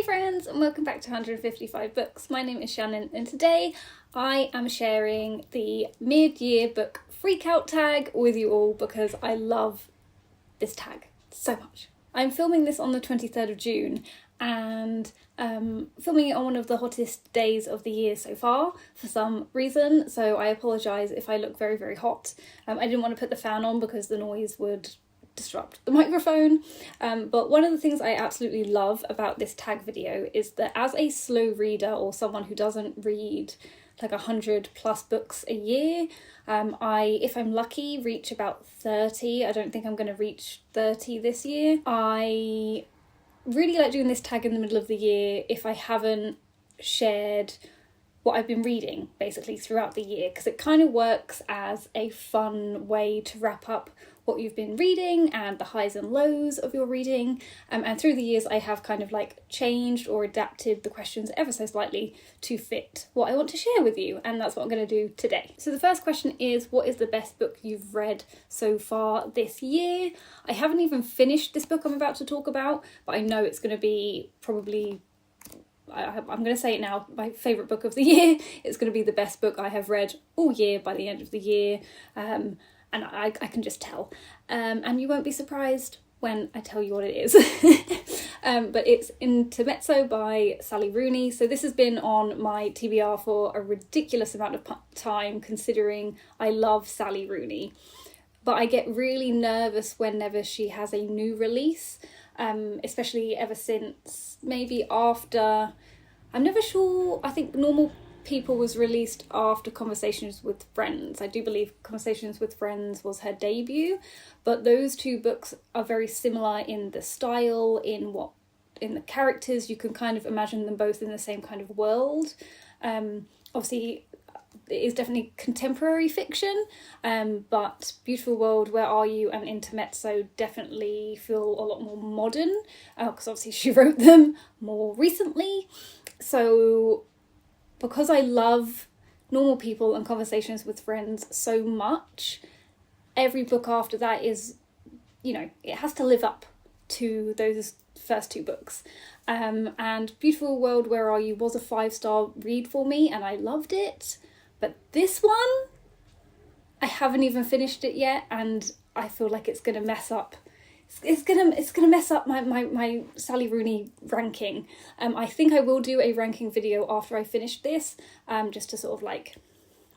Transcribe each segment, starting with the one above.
friends, and welcome back to 155 Books. My name is Shannon, and today I am sharing the mid-year book freakout tag with you all because I love this tag so much. I'm filming this on the 23rd of June and filming it on one of the hottest days of the year so far for some reason, so I apologise if I look very, very hot. I didn't want to put the fan on because the noise would disrupt the microphone, but one of the things I absolutely love about this tag video is that as a slow reader or someone who doesn't read like 100 plus books a year, if I'm lucky, reach about 30. I don't think I'm going to reach 30 this year. I really like doing this tag in the middle of the year if I haven't shared what I've been reading basically throughout the year, because it kind of works as a fun way to wrap up what you've been reading and the highs and lows of your reading, and through the years I have kind of like changed or adapted the questions ever so slightly to fit what I want to share with you, and that's what I'm going to do today. So the first question is, what is the best book you've read so far this year? I haven't even finished this book I'm about to talk about, but I know it's going to be probably, I'm going to say it now, my favourite book of the year. It's going to be the best book I have read all year by the end of the year, and I can just tell. And you won't be surprised when I tell you what it is. But it's Intermezzo by Sally Rooney. So this has been on my TBR for a ridiculous amount of time, considering I love Sally Rooney. But I get really nervous whenever she has a new release, especially ever since maybe after, I'm never sure, I think Normal People was released after Conversations with Friends. I do believe Conversations with Friends was her debut, but those two books are very similar in the style, in the characters. You can kind of imagine them both in the same kind of world. Obviously, it is definitely contemporary fiction, but Beautiful World, Where Are You, and Intermezzo definitely feel a lot more modern, because obviously she wrote them more recently. So because I love Normal People and Conversations with Friends so much, every book after that is, it has to live up to those first two books. And Beautiful World, Where Are You was a 5-star read for me, and I loved it. But this one, I haven't even finished it yet, and I feel like it's going to mess up. It's gonna mess up my Sally Rooney ranking. I think I will do a ranking video after I finish this, just to sort of like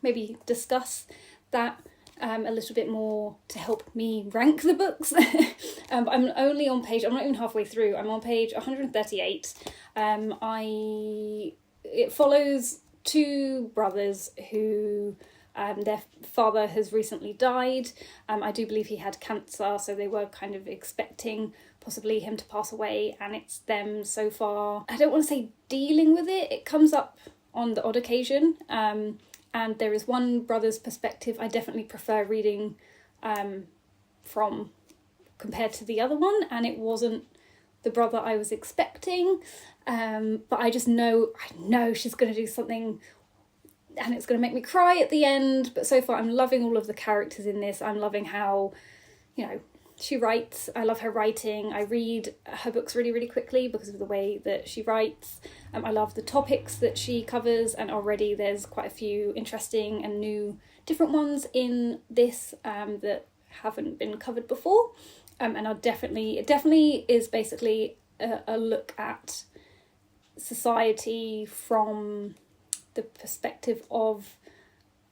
maybe discuss that a little bit more to help me rank the books. I'm only on page, I'm not even halfway through, I'm on page 138. It follows two brothers who their father has recently died. I do believe he had cancer, so they were kind of expecting possibly him to pass away, and it's them so far, I don't want to say dealing with it. It comes up on the odd occasion, and there is one brother's perspective I definitely prefer reading from compared to the other one, and it wasn't the brother I was expecting, but I know she's going to do something and it's going to make me cry at the end. But so far I'm loving all of the characters in this. I'm loving how, she writes. I love her writing. I read her books really, really quickly because of the way that she writes. I love the topics that she covers, and already there's quite a few interesting and new different ones in this that haven't been covered before. And it definitely is basically a look at society from the perspective of,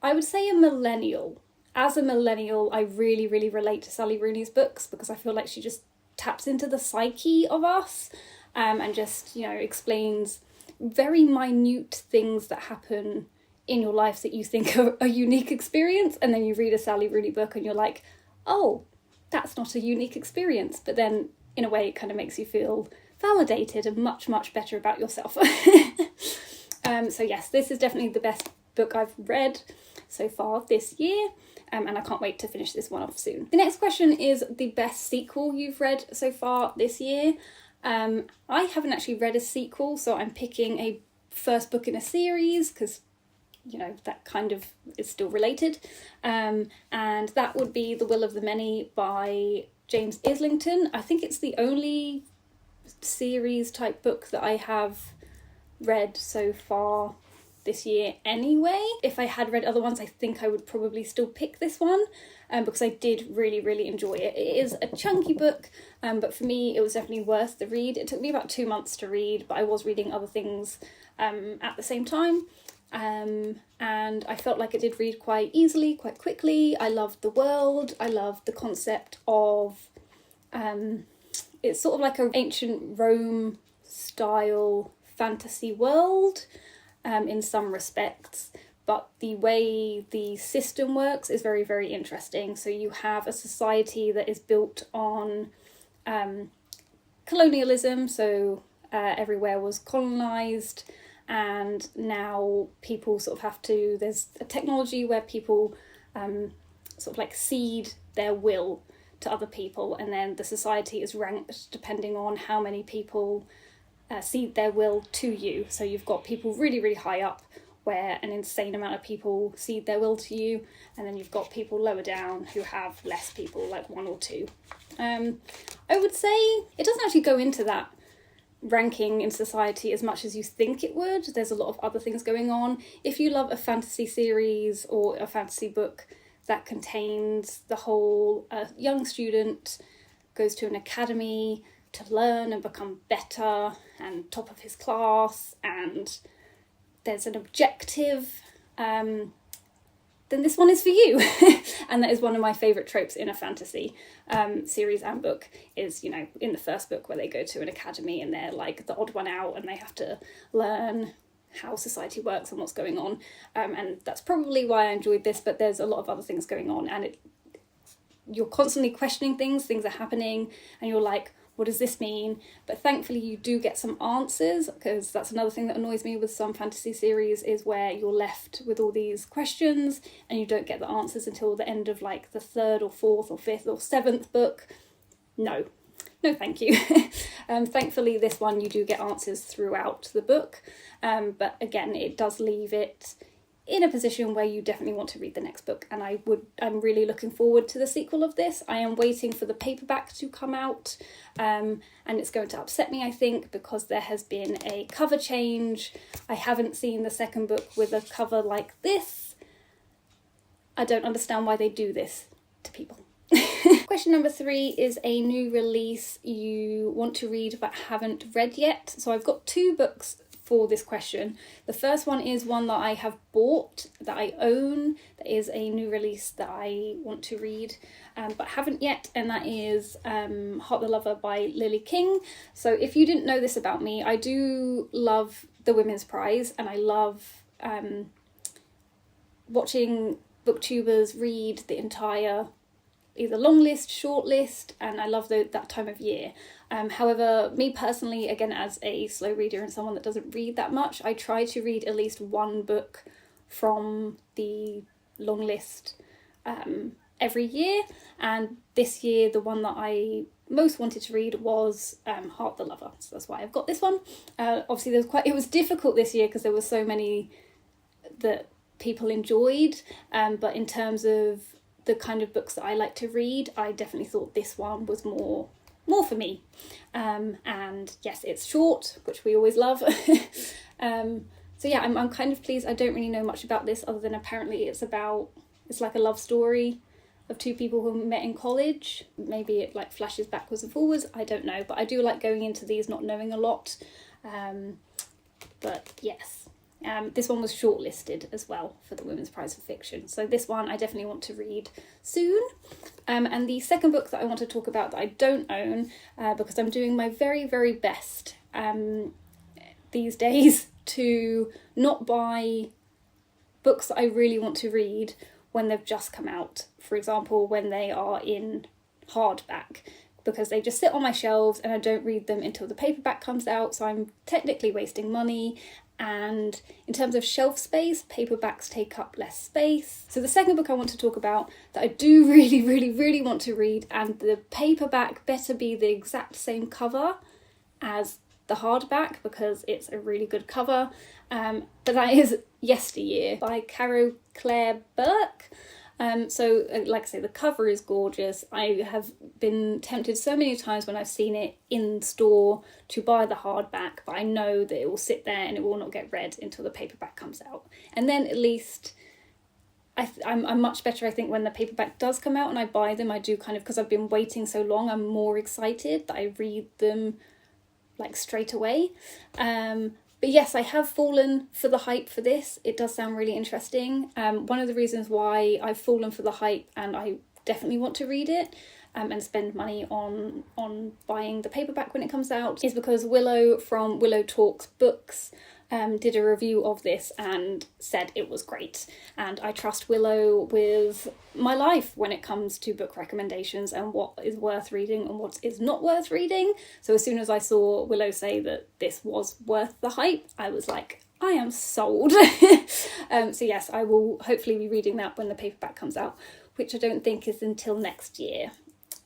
I would say, a millennial. As a millennial, I really, really relate to Sally Rooney's books because I feel like she just taps into the psyche of us, and just, explains very minute things that happen in your life that you think are a unique experience, and then you read a Sally Rooney book and you're like, oh, that's not a unique experience. But then in a way it kind of makes you feel validated and much, much better about yourself. So yes, this is definitely the best book I've read so far this year, and I can't wait to finish this one off soon. The next question is the best sequel you've read so far this year. I haven't actually read a sequel, so I'm picking a first book in a series because, that kind of is still related. And that would be The Will of the Many by James Islington. I think it's the only series type book that I have read so far this year anyway. If I had read other ones, I think I would probably still pick this one, because I did really, really enjoy it. It is a chunky book, but for me it was definitely worth the read. It took me about 2 months to read, but I was reading other things at the same time. And I felt like it did read quite easily, quite quickly. I loved the world. I loved the concept of, it's sort of like an ancient Rome style fantasy world in some respects, but the way the system works is very, very interesting. So you have a society that is built on colonialism, so everywhere was colonised, and now people sort of have to, there's a technology where people sort of like cede their will to other people, and then the society is ranked depending on how many people cede their will to you. So you've got people really, really high up where an insane amount of people cede their will to you, and then you've got people lower down who have less people, like 1 or 2. I would say it doesn't actually go into that ranking in society as much as you think it would. There's a lot of other things going on. If you love a fantasy series or a fantasy book that contains the whole young student goes to an academy to learn and become better and top of his class, and there's an objective, then this one is for you. And that is one of my favourite tropes in a fantasy series and book, is, you know, in the first book where they go to an academy and they're like the odd one out and they have to learn how society works and what's going on. And that's probably why I enjoyed this, but there's a lot of other things going on, and you're constantly questioning things are happening, and you're like, what does this mean? But thankfully you do get some answers, because that's another thing that annoys me with some fantasy series, is where you're left with all these questions and you don't get the answers until the end of like the 3rd or 4th or 5th or 7th book. No thank you. Thankfully this one you do get answers throughout the book, but again it does leave it in a position where you definitely want to read the next book, and I'm really looking forward to the sequel of this. I am waiting for the paperback to come out, and it's going to upset me, I think, because there has been a cover change. I haven't seen the second book with a cover like this. I don't understand why they do this to people. Question number 3 is a new release you want to read but haven't read yet. So I've got 2 books for this question. The first one is one that I have bought, that I own, that is a new release that I want to read but haven't yet, and that is Heart the Lover by Lily King. So if you didn't know this about me, I do love the Women's Prize, and I love watching booktubers read the entire either long list, short list, and I love that time of year. However, me personally, again, as a slow reader and someone that doesn't read that much, I try to read at least 1 book from the long list every year, and this year the one that I most wanted to read was Heart the Lover, so that's why I've got this one. Obviously it was difficult this year because there were so many that people enjoyed, but in terms of the kind of books that I like to read, I definitely thought this one was more for me. And yes, it's short, which we always love. So yeah, I'm kind of pleased. I don't really know much about this other than apparently it's like a love story of 2 people who met in college. Maybe it like flashes backwards and forwards, I don't know, but I do like going into these not knowing a lot. But yes. This one was shortlisted as well for the Women's Prize for Fiction. So this one I definitely want to read soon. And the second book that I want to talk about that I don't own, because I'm doing my very, very best these days to not buy books that I really want to read when they've just come out. For example, when they are in hardback, because they just sit on my shelves and I don't read them until the paperback comes out. So I'm technically wasting money. And in terms of shelf space, paperbacks take up less space. So the second book I want to talk about that I do really, really, really want to read, and the paperback better be the exact same cover as the hardback because it's a really good cover, but that is Yesteryear by Caro Claire Burke. Like I say, the cover is gorgeous. I have been tempted so many times when I've seen it in store to buy the hardback, but I know that it will sit there and it will not get read until the paperback comes out. And then at least I'm much better, I think, when the paperback does come out and I buy them. I do kind of, because I've been waiting so long, I'm more excited that I read them like straight away. But yes, I have fallen for the hype for this. It does sound really interesting. One of the reasons why I've fallen for the hype and I definitely want to read it and spend money on buying the paperback when it comes out is because Willow from Willow Talks Books did a review of this and said it was great. And I trust Willow with my life when it comes to book recommendations and what is worth reading and what is not worth reading. So as soon as I saw Willow say that this was worth the hype, I was like, I am sold. So yes, I will hopefully be reading that when the paperback comes out, which I don't think is until next year,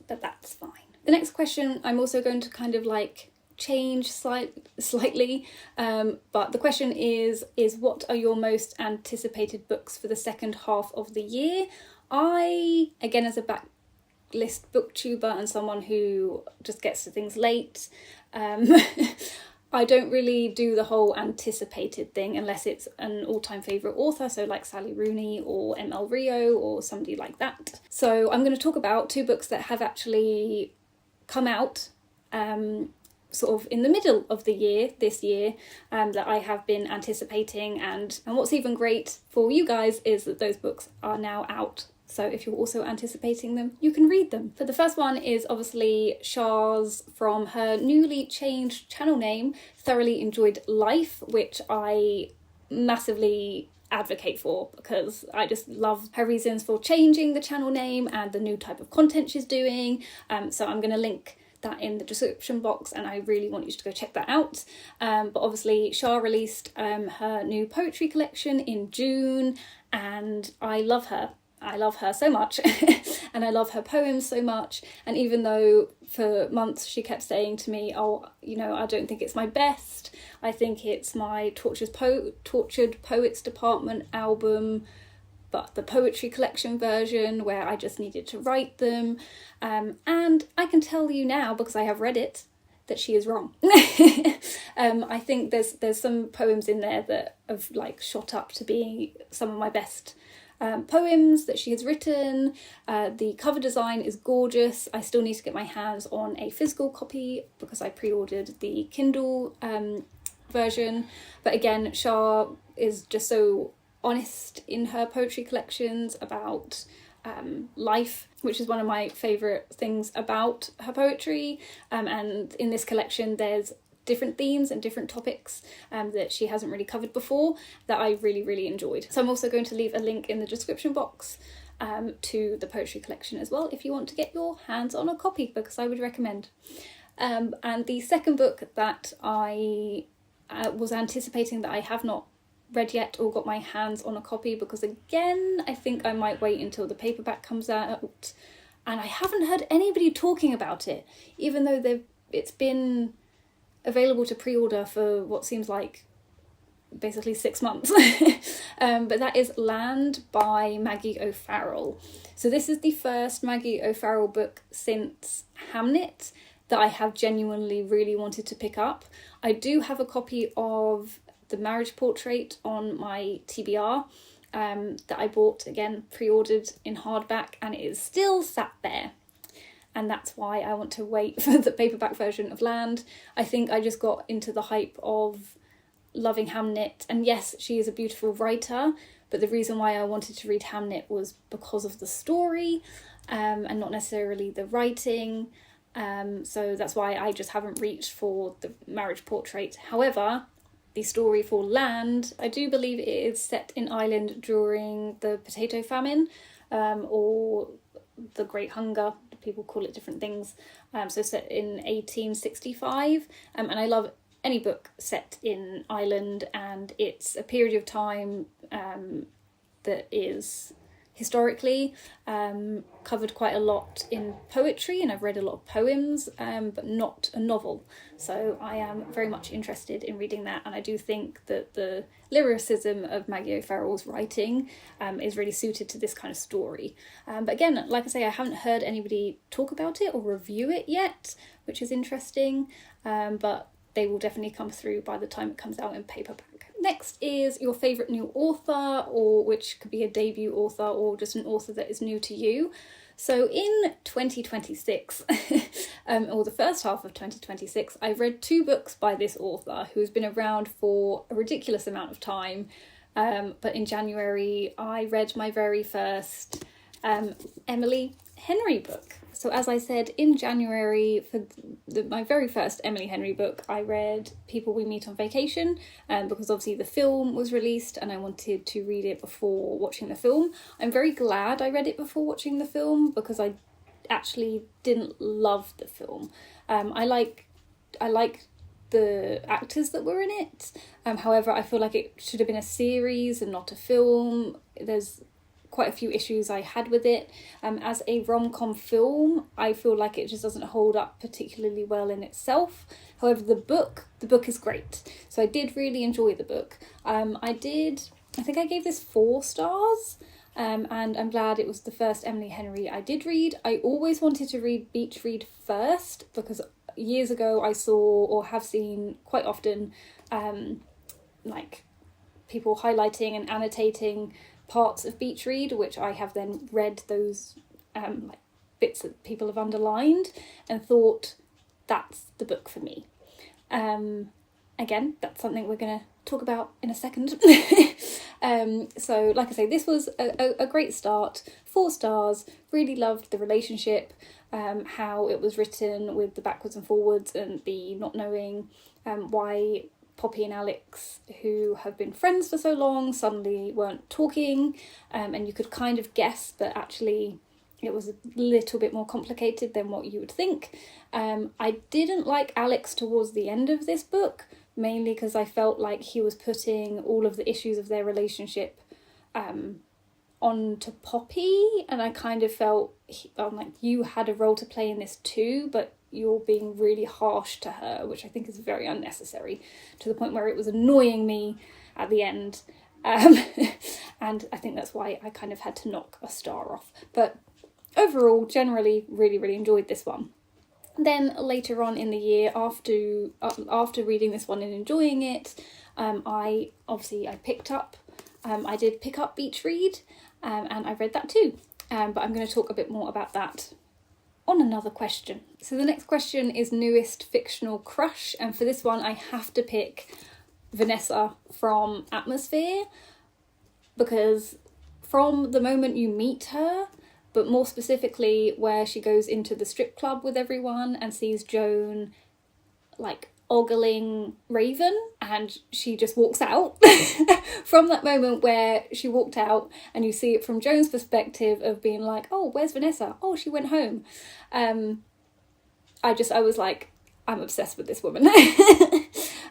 but that's fine. The next question I'm also going to kind of like change slightly, but the question is what are your most anticipated books for the second half of the year? I, again, as a backlist booktuber and someone who just gets to things late, I don't really do the whole anticipated thing unless it's an all-time favourite author, so like Sally Rooney or M.L. Rio or somebody like that. So I'm going to talk about two books that have actually come out sort of in the middle of the year, this year, that I have been anticipating, and what's even great for you guys is that those books are now out. So if you're also anticipating them, you can read them. So the first one is obviously Char's, from her newly changed channel name, Thoroughly Enjoyed Life, which I massively advocate for because I just love her reasons for changing the channel name and the new type of content she's doing. So I'm going to link that in the description box and I really want you to go check that out. But obviously Char released her new poetry collection in June and I love her. I love her so much and I love her poems so much, and even though for months she kept saying to me, oh, you know, I don't think it's my best, I think it's my Tortured Poets Department album, but the poetry collection version where I just needed to write them, and I can tell you now, because I have read it, that she is wrong. I think there's some poems in there that have like shot up to be some of my best poems that she has written. The cover design is gorgeous. I still need to get my hands on a physical copy because I pre-ordered the Kindle version. But again, Char is just so honest in her poetry collections about life, which is one of my favourite things about her poetry. And in this collection there's different themes and different topics that she hasn't really covered before that I really, really enjoyed. So I'm also going to leave a link in the description box to the poetry collection as well if you want to get your hands on a copy, because I would recommend. And the second book that I was anticipating that I have not read yet or got my hands on a copy, because again I think I might wait until the paperback comes out, and I haven't heard anybody talking about it, even though it's been available to pre-order for what seems like basically 6 months. But that is Land by Maggie O'Farrell. So this is the first Maggie O'Farrell book since Hamnet that I have genuinely really wanted to pick up. I do have a copy of The Marriage Portrait on my TBR that I bought, again, pre-ordered in hardback, and it is still sat there. And that's why I want to wait for the paperback version of Land. I think I just got into the hype of loving Hamnet. And yes, she is a beautiful writer, but the reason why I wanted to read Hamnet was because of the story and not necessarily the writing. So that's why I just haven't reached for the Marriage Portrait. However, the story for Land, I do believe it is set in Ireland during the potato famine or the Great Hunger. People call it different things. So set in 1865, and I love any book set in Ireland, and it's a period of time that is historically, covered quite a lot in poetry, and I've read a lot of poems, but not a novel. So I am very much interested in reading that, and I do think that the lyricism of Maggie O'Farrell's writing is really suited to this kind of story. But again, like I say, I haven't heard anybody talk about it or review it yet, which is interesting, but they will definitely come through by the time it comes out in paperback. Next is your favourite new author, or which could be a debut author or just an author that is new to you. So in 2026, or the first half of 2026, I read 2 books by this author who's been around for a ridiculous amount of time. But in January, I read my very first Emily Henry book. So as I said, in January, for my very first Emily Henry book, I read People We Meet on Vacation, because obviously the film was released and I wanted to read it before watching the film. I'm very glad I read it before watching the film, because I actually didn't love the film. I like the actors that were in it. However, I feel like it should have been a series and not a film. There's quite a few issues I had with it. As a rom-com film, I feel like it just doesn't hold up particularly well in itself. However, the book is great. So I did really enjoy the book. I think I gave this 4 stars. And I'm glad it was the first Emily Henry I did read. I always wanted to read Beach Read first, because years ago I saw, or have seen quite often, like people highlighting and annotating parts of Beach Read, which I have then read those like bits that people have underlined and thought that's the book for me. Again, that's something we're going to talk about in a second. So like I say, this was a great start. 4 stars. Really loved the relationship, how it was written with the backwards and forwards and the not knowing why Poppy and Alex, who have been friends for so long, suddenly weren't talking, and you could kind of guess, but actually it was a little bit more complicated than what you would think. I didn't like Alex towards the end of this book, mainly because I felt like he was putting all of the issues of their relationship onto Poppy, and I kind of felt like you had a role to play in this too, but you're being really harsh to her, which I think is very unnecessary, to the point where it was annoying me at the end. And I think that's why I kind of had to knock a star off. But overall, generally, really, really enjoyed this one. Then later on in the year, after reading this one and enjoying it, I did pick up Beach Read, and I read that too. But I'm going to talk a bit more about that on another question. So the next question is newest fictional crush, and for this one I have to pick Vanessa from Atmosphere, because from the moment you meet her, but more specifically where she goes into the strip club with everyone and sees Joan like ogling Raven, and she just walks out. From that moment where she walked out and you see it from Joan's perspective of being like, oh, where's Vanessa? Oh, she went home. I was like, I'm obsessed with this woman.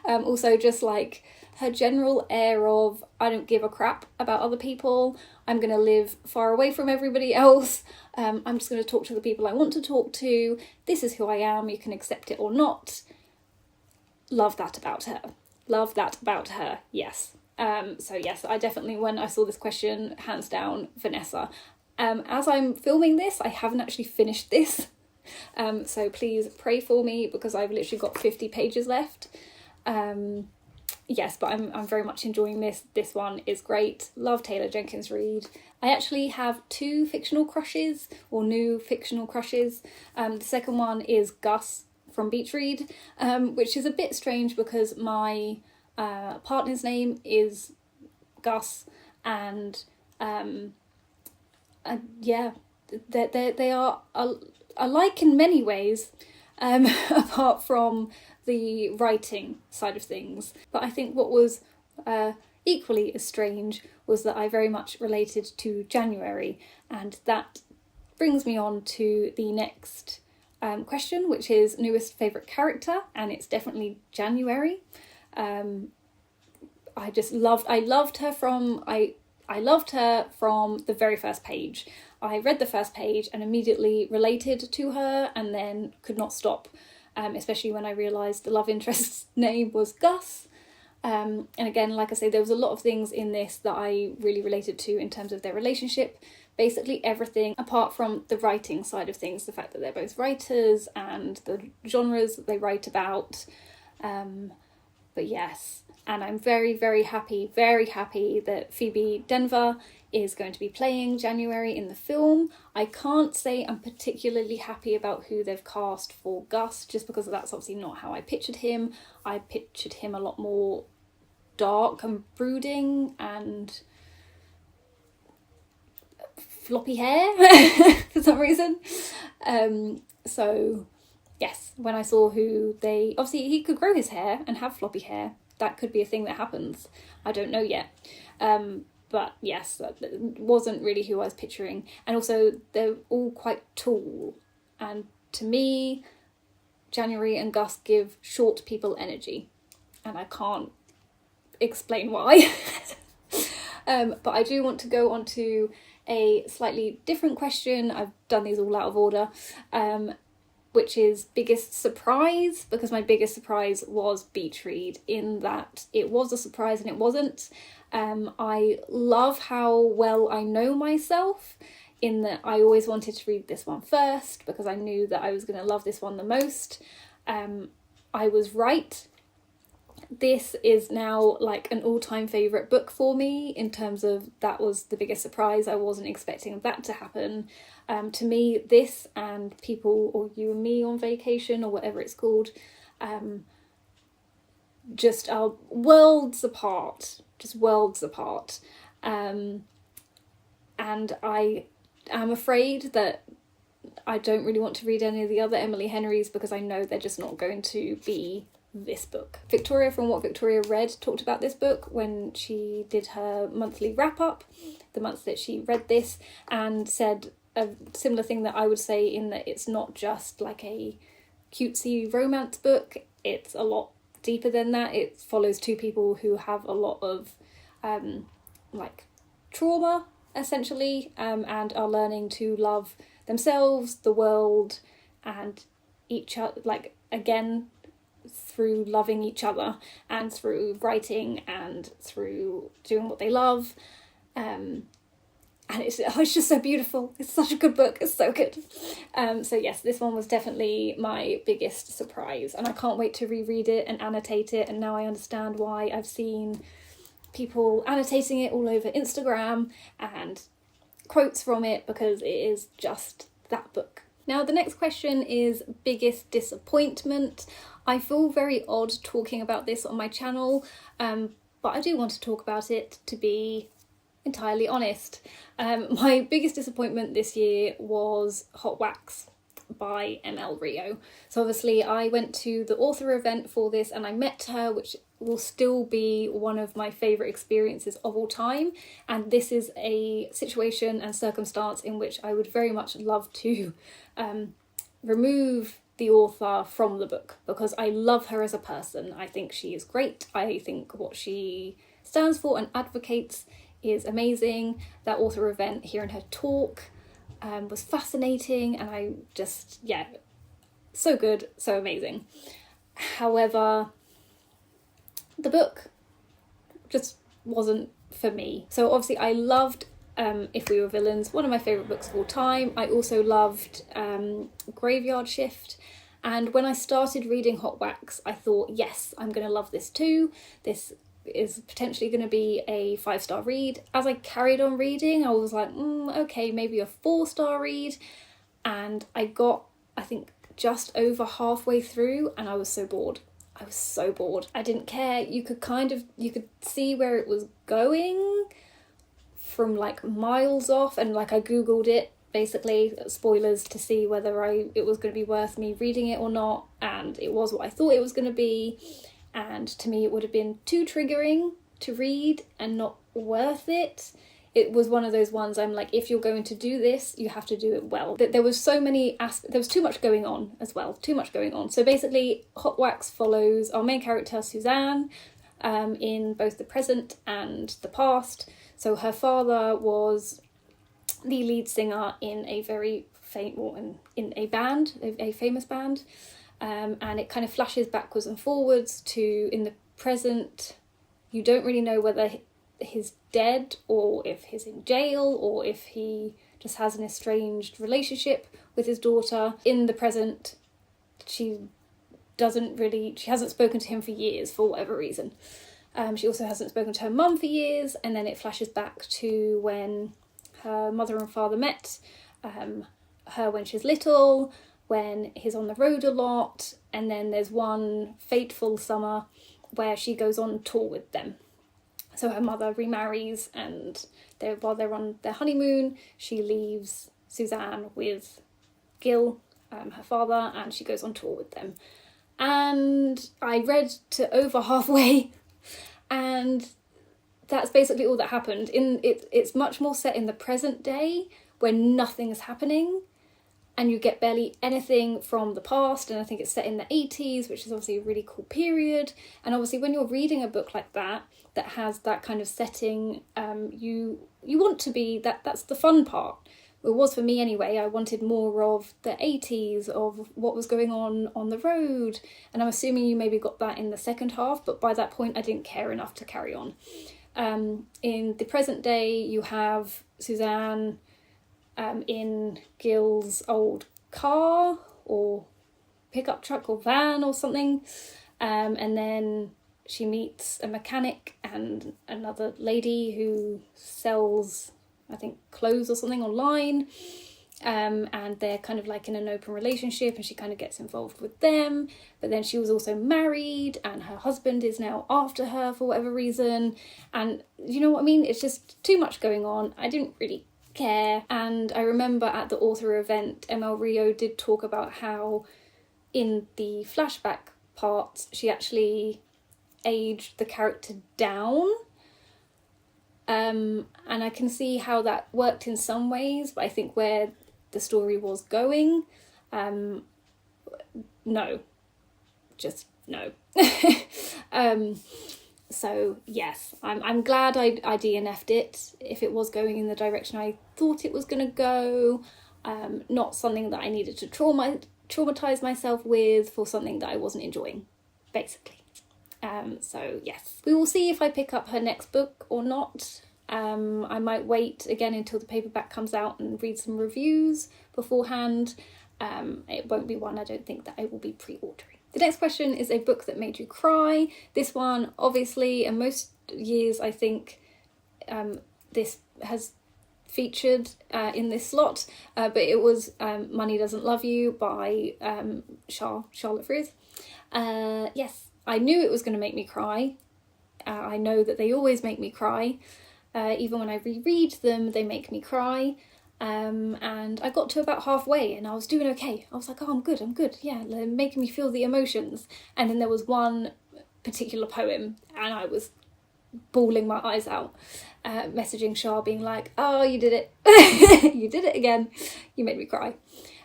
Also just like her general air of, I don't give a crap about other people. I'm going to live far away from everybody else. I'm just going to talk to the people I want to talk to. This is who I am. You can accept it or not. Love that about her. Yes. So yes, I definitely, when I saw this question, hands down, Vanessa. As I'm filming this, I haven't actually finished this. So please pray for me, because I've literally got 50 pages left. Yes, but I'm very much enjoying this. This one is great. Love Taylor Jenkins Reid. I actually have 2 fictional crushes, or new fictional crushes. The second one is Gus from Beach Read, which is a bit strange because my partner's name is Gus, and yeah, they are alike in many ways, apart from the writing side of things. But I think what was equally as strange was that I very much related to January, and that brings me on to the next question, which is newest favourite character, and it's definitely January. I loved her from, I loved her from the very first page. I read the first page and immediately related to her and then could not stop, especially when I realised the love interest's name was Gus. And again, like I say, there was a lot of things in this that I really related to in terms of their relationship. Basically everything apart from the writing side of things, the fact that they're both writers and the genres that they write about. But yes, and I'm very, very happy that Phoebe Denver is going to be playing January in the film. I can't say I'm particularly happy about who they've cast for Gus, just because that's obviously not how I pictured him. I pictured him a lot more dark and brooding and floppy hair for some reason. So yes, when I saw who they... Obviously he could grow his hair and have floppy hair. That could be a thing that happens. I don't know yet. But yes, that wasn't really who I was picturing. And also they're all quite tall. And to me, January and Gus give short people energy. And I can't explain why. But I do want to go on to a slightly different question. I've done these all out of order, which is biggest surprise, because my biggest surprise was Beach Read, in that it was a surprise and it wasn't. I love how well I know myself, in that I always wanted to read this one first because I knew that I was going to love this one the most. I was right. This is now like an all-time favourite book for me, in terms of that was the biggest surprise. I wasn't expecting that to happen. To me, this and People or You and Me on Vacation, or whatever it's called, just are worlds apart. Just worlds apart. And I am afraid that I don't really want to read any of the other Emily Henrys, because I know they're just not going to be this book. Victoria from What Victoria Read talked about this book when she did her monthly wrap-up, the month that she read this, and said a similar thing that I would say, in that it's not just like a cutesy romance book, it's a lot deeper than that. It follows two people who have a lot of like trauma, essentially, and are learning to love themselves, the world, and each other, like, again, through loving each other and through writing and through doing what they love. And it's just so beautiful. It's such a good book. It's so good. So yes, this one was definitely my biggest surprise, and I can't wait to reread it and annotate it. And now I understand why I've seen people annotating it all over Instagram and quotes from it, because it is just that book. Now the next question is biggest disappointment. I feel very odd talking about this on my channel, but I do want to talk about it, to be entirely honest. My biggest disappointment this year was Hot Wax by ML Rio. So obviously I went to the author event for this and I met her, which will still be one of my favourite experiences of all time. And this is a situation and circumstance in which I would very much love to remove the author from the book, because I love her as a person. I think she is great. I think what she stands for and advocates is amazing. That author event, hearing her talk, was fascinating, and I just, yeah, so good, so amazing. However, the book just wasn't for me. So obviously I loved If We Were Villains, one of my favourite books of all time. I also loved Graveyard Shift, and when I started reading Hot Wax, I thought, yes, I'm going to love this too. This is potentially going to be a 5-star read. As I carried on reading, I was like, okay, maybe a 4-star read. And I got, I think, just over halfway through, and I was so bored. I was so bored. I didn't care. You could see where it was going from like miles off, and like I googled it, basically, spoilers, to see whether it was going to be worth me reading it or not, and it was what I thought it was going to be. And to me it would have been too triggering to read and not worth it. It was one of those ones I'm like, if you're going to do this, you have to do it well. There was so many there was too much going on as well, too much going on. So basically Hot Wax follows our main character Suzanne, in both the present and the past. So her father was the lead singer in a very in a band, a famous band, and it kind of flashes backwards and forwards to in the present. You don't really know whether he's dead or if he's in jail or if he just has an estranged relationship with his daughter. In the present, she hasn't spoken to him for years for whatever reason. She also hasn't spoken to her mum for years, and then it flashes back to when her mother and father met, her when she's little, when he's on the road a lot, and then there's one fateful summer where she goes on tour with them. So her mother remarries, and while they're on their honeymoon, she leaves Suzanne with Gil, her father, and she goes on tour with them. And I read to over halfway, and that's basically all that happened. It's much more set in the present day when nothing is happening, and you get barely anything from the past. And I think it's set in the 80s, which is obviously a really cool period. And obviously when you're reading a book like that has that kind of setting, you want to be, that's the fun part. It was for me anyway. I wanted more of the 80s, of what was going on the road. And I'm assuming you maybe got that in the second half, but by that point I didn't care enough to carry on. In the present day, you have Suzanne in Gil's old car or pickup truck or van or something, and then she meets a mechanic and another lady who sells, I think, clothes or something online, and they're kind of like in an open relationship, and she kind of gets involved with them. But then she was also married, and her husband is now after her for whatever reason, and you know what I mean, it's just too much going on. I didn't really care. And I remember at the author event, ML Rio did talk about how in the flashback parts she actually aged the character down, and I can see how that worked in some ways, but I think where the story was going, no, just no. So yes, I'm glad I DNF'd it if it was going in the direction I thought it was going to go. Not something that I needed to traumatise myself with for something that I wasn't enjoying, basically. So yes, we will see if I pick up her next book or not. I might wait again until the paperback comes out and read some reviews beforehand. It won't be one, I don't think, that I will be pre-ordering. The next question is a book that made you cry. This one, obviously, and most years I think this has featured in this slot, but it was Money Doesn't Love You by Charlotte Fries. Yes, I knew it was going to make me cry. I know that they always make me cry. Even when I reread them, they make me cry. And I got to about halfway and I was doing okay. I was like, oh, I'm good. Yeah, they're making me feel the emotions. And then there was one particular poem and I was bawling my eyes out, messaging Shah being like, oh, you did it. You did it again. You made me cry.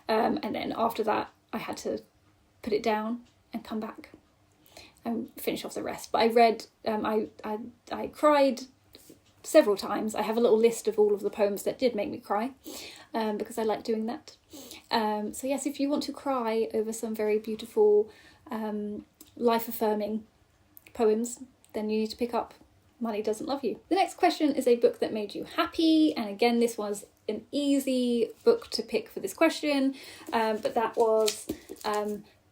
And then after that, I had to put it down and come back and finish off the rest. But I read, I cried several times. I have a little list of all of the poems that did make me cry, because I like doing that. So yes, if you want to cry over some very beautiful, life-affirming poems, then you need to pick up Money Doesn't Love You. The next question is a book that made you happy, and again, this was an easy book to pick for this question, but that was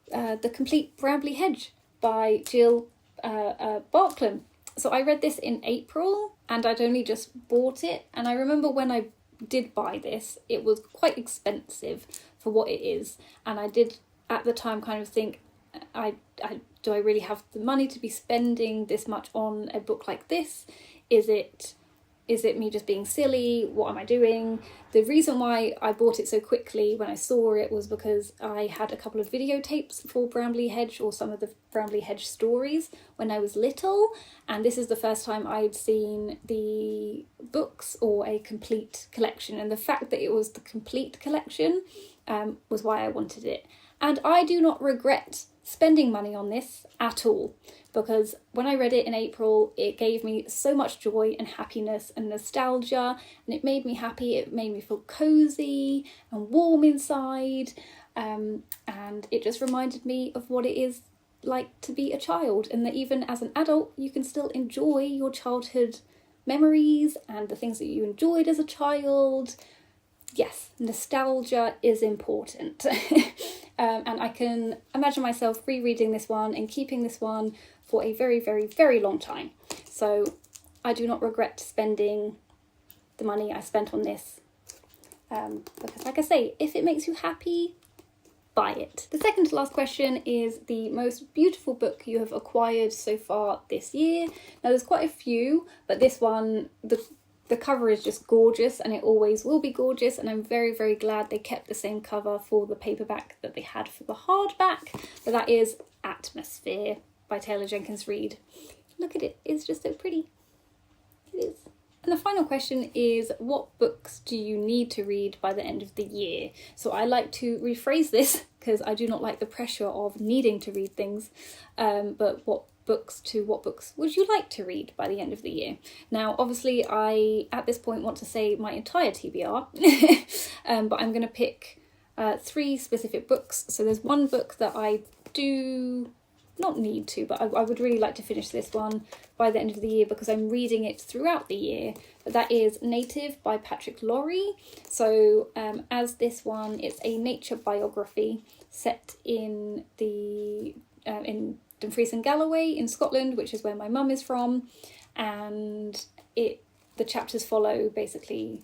The Complete Brambley Hedge by Gilt Dana. So I read this in April and I'd only just bought it, and I remember when I did buy this, it was quite expensive for what it is, and I did at the time kind of think, do I really have the money to be spending this much on a book like this? Is it me just being silly? What am I doing? The reason why I bought it so quickly when I saw it was because I had a couple of videotapes for Brambley Hedge, or some of the Brambley Hedge stories, when I was little, and this is the first time I'd seen the books or a complete collection, and the fact that it was the complete collection was why I wanted it. And I do not regret spending money on this at all, because when I read it in April, it gave me so much joy and happiness and nostalgia, and it made me happy. It made me feel cozy and warm inside, and it just reminded me of what it is like to be a child, and that even as an adult you can still enjoy your childhood memories and the things that you enjoyed as a child. Yes, nostalgia is important. And I can imagine myself rereading this one and keeping this one for a very, very, very long time. So I do not regret spending the money I spent on this. Because like I say, if it makes you happy, buy it. The second to last question is the most beautiful book you have acquired so far this year. Now there's quite a few, but this one, the cover is just gorgeous, and it always will be gorgeous, and I'm very, very glad they kept the same cover for the paperback that they had for the hardback. But that is Atmosphere by Taylor Jenkins Reid. Look at it, it's just so pretty. It is. And the final question is, what books do you need to read by the end of the year? So I like to rephrase this because I do not like the pressure of needing to read things, but what books would you like to read by the end of the year? Now, obviously, I, at this point, want to say my entire TBR, but I'm going to pick 3 specific books. So there's one book that I do not need to, but I would really like to finish this one by the end of the year because I'm reading it throughout the year. But that is Native by Patrick Lorre. So as this one, it's a nature biography set in in Dumfries and Galloway in Scotland, which is where my mum is from, and the chapters follow basically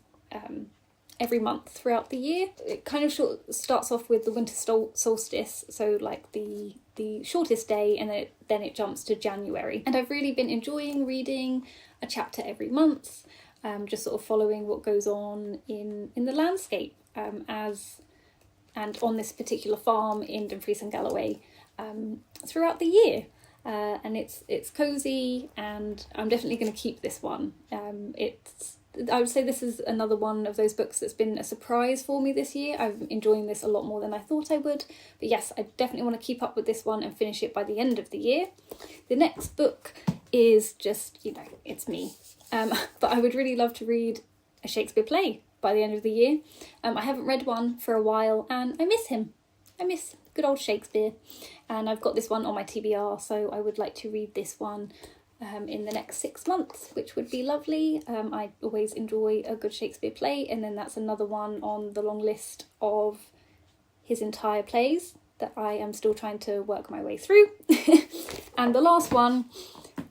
every month throughout the year. It kind of starts off with the winter solstice, so like the shortest day, and then it jumps to January. And I've really been enjoying reading a chapter every month, just sort of following what goes on in the landscape and on this particular farm in Dumfries and Galloway throughout the year. And it's cozy, and I'm definitely going to keep this one. I would say this is another one of those books that's been a surprise for me this year. I'm enjoying this a lot more than I thought I would. But yes, I definitely want to keep up with this one and finish it by the end of the year. The next book is just, it's me. But I would really love to read a Shakespeare play by the end of the year. I haven't read one for a while, and I miss him. I miss good old Shakespeare. And I've got this one on my TBR, so I would like to read this one in the next 6 months, which would be lovely. I always enjoy a good Shakespeare play, and then that's another one on the long list of his entire plays that I am still trying to work my way through. And the last one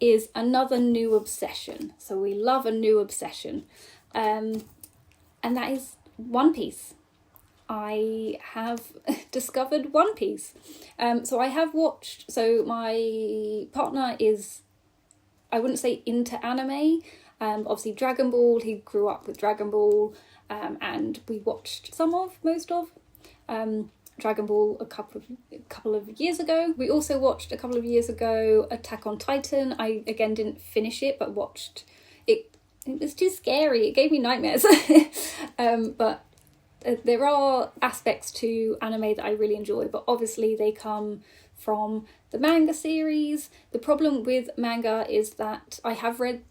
is another new obsession. So we love a new obsession, and that is One Piece. I have discovered One Piece. So I have watched, so my partner is, I wouldn't say into anime, obviously Dragon Ball, he grew up with Dragon Ball, and we watched most of Dragon Ball a couple of years ago. We also watched a couple of years ago Attack on Titan. I again didn't finish it, but watched it. It was too scary, it gave me nightmares. But there are aspects to anime that I really enjoy, but obviously they come from the manga series. The problem with manga is that I have read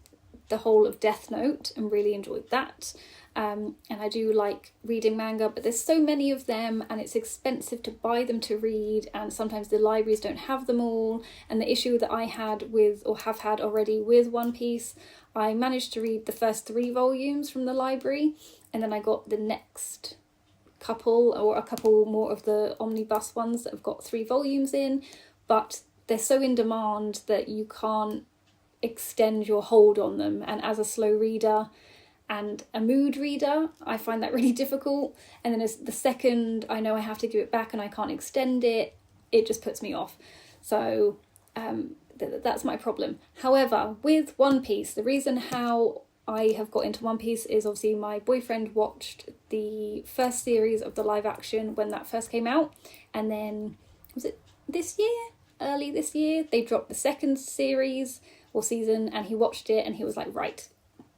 the whole of Death Note and really enjoyed that. And I do like reading manga, but there's so many of them and it's expensive to buy them to read, and sometimes the libraries don't have them all. And the issue that I had with, or have had already with One Piece, I managed to read the first 3 volumes from the library, and then I got the next a couple more of the omnibus ones that have got 3 volumes in, but they're so in demand that you can't extend your hold on them. And as a slow reader and a mood reader, I find that really difficult. And then as the second I know I have to give it back and I can't extend it, it just puts me off. So that's my problem. However, with One Piece, the reason how I have got into One Piece is obviously my boyfriend watched the first series of the live action when that first came out, and then was it early this year they dropped the second series or season, and he watched it and he was like, right,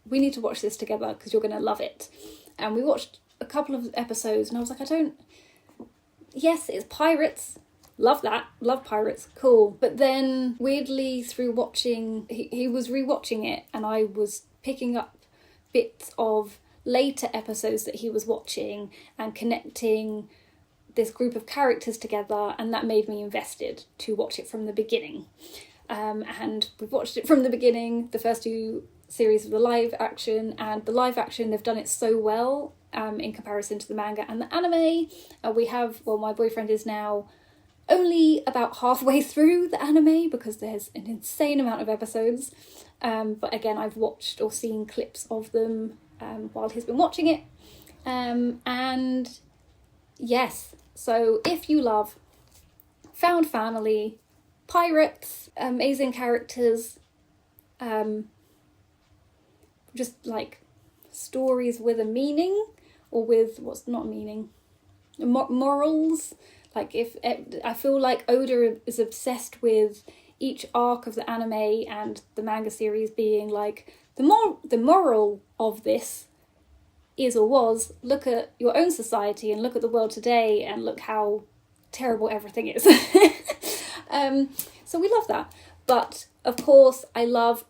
we need to watch this together because you're going to love it. And we watched a couple of episodes and I was like, yes, it's pirates, love that, love pirates, cool. But then weirdly through watching, he was rewatching it and I was picking up bits of later episodes that he was watching and connecting this group of characters together, and that made me invested to watch it from the beginning. And we've watched it from the beginning, the first 2 series of the live action, and the live action, they've done it so well in comparison to the manga and the anime. My boyfriend is now only about halfway through the anime because there's an insane amount of episodes. But again, I've watched or seen clips of them while he's been watching it. And yes, so if you love found family, pirates, amazing characters, just like stories with a meaning, or with what's not meaning, morals. Like I feel like Oda is obsessed with each arc of the anime and the manga series being like, the moral of this is or was, look at your own society and look at the world today and look how terrible everything is. So we love that. But of course I love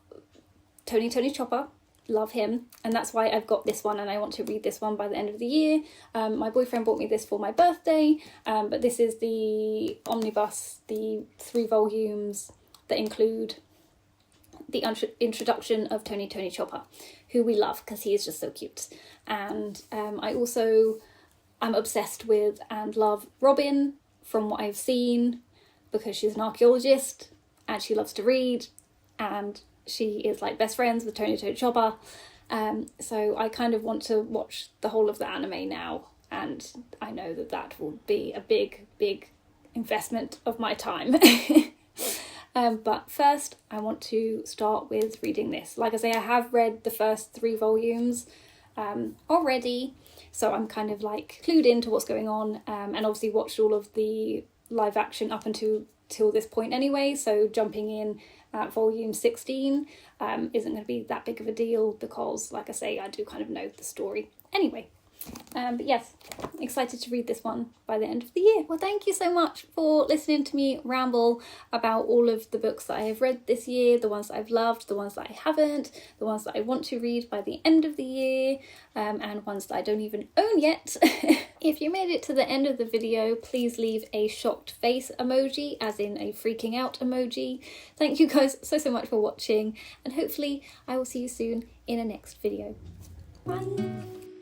Tony Chopper, love him, and that's why I've got this one and I want to read this one by the end of the year. My boyfriend bought me this for my birthday, but this is the omnibus, the 3 volumes that include the introduction of Tony Chopper, who we love because he is just so cute. And I also am obsessed with and love Robin from what I've seen, because she's an archaeologist and she loves to read and she is like best friends with Tony Chopper. So I kind of want to watch the whole of the anime now, and I know that will be a big investment of my time. But first I want to start with reading this. Like I say, I have read the first 3 volumes already, so I'm kind of like clued into what's going on, and obviously watched all of the live action up until this point anyway, so jumping in at volume 16 isn't going to be that big of a deal because, like I say, I do kind of know the story anyway. But yes, excited to read this one by the end of the year. Well, thank you so much for listening to me ramble about all of the books that I have read this year, the ones that I've loved, the ones that I haven't, the ones that I want to read by the end of the year, and ones that I don't even own yet. If you made it to the end of the video, please leave a shocked face emoji, as in a freaking out emoji. Thank you guys so much for watching, and hopefully I will see you soon in a next video. Bye!